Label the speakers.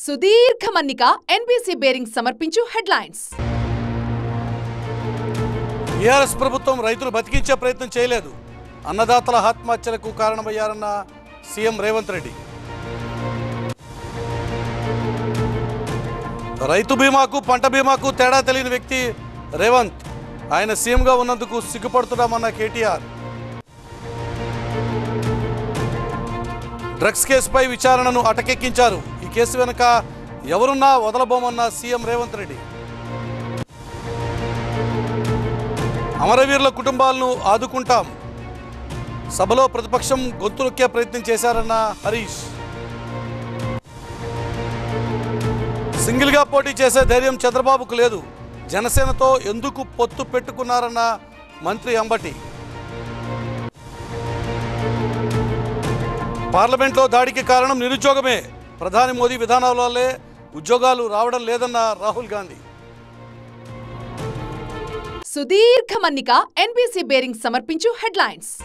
Speaker 1: సుదీర్ఘ మన్నిక NBC bearing సమర్పించు హెడ్లైన్స్.
Speaker 2: టీఆర్ఎస్ ప్రభుత్వం రైతులు బతికించే ప్రయత్నం చేయలేదు. అన్నదాతల ఆత్మహత్యలకు కారణమయ్యారన్న సీఎం రేవంత్ రెడ్డి. రైతు బీమాకు పంట బీమాకు తేడా తెలియని వ్యక్తి రేవంత్. ఆయన సీఎంగా ఉన్నందుకు సిగ్గుపడుతున్నామన్న కేటీఆర్. డ్రగ్స్ కేసుపై విచారణను అటకెక్కించారు. ఈ కేసు వెనుక ఎవరున్నా వదలబోమన్న సీఎం రేవంత్ రెడ్డి. అమరవీరుల కుటుంబాలను ఆదుకుంటాం. సభలో ప్రతిపక్షం గొంతునొక్కే ప్రయత్నం చేశారన్న హరీష్. సింగిల్గా పోటీ చేసే ధైర్యం చంద్రబాబుకు లేదు. జనసేనతో ఎందుకు పొత్తు పెట్టుకున్నారన్న మంత్రి అంబటి. పార్లమెంట్లో దాడికి కారణం నిరుద్యోగమే. ప్రధాని మోదీ విధానాల వల్లే ఉద్యోగాలు రావడం లేదన్న రాహుల్ గాంధీ.
Speaker 1: సుదీర్ఘ మన్నిక ఎన్బీసీ బేరింగ్ సమర్పించు హెడ్లైన్స్.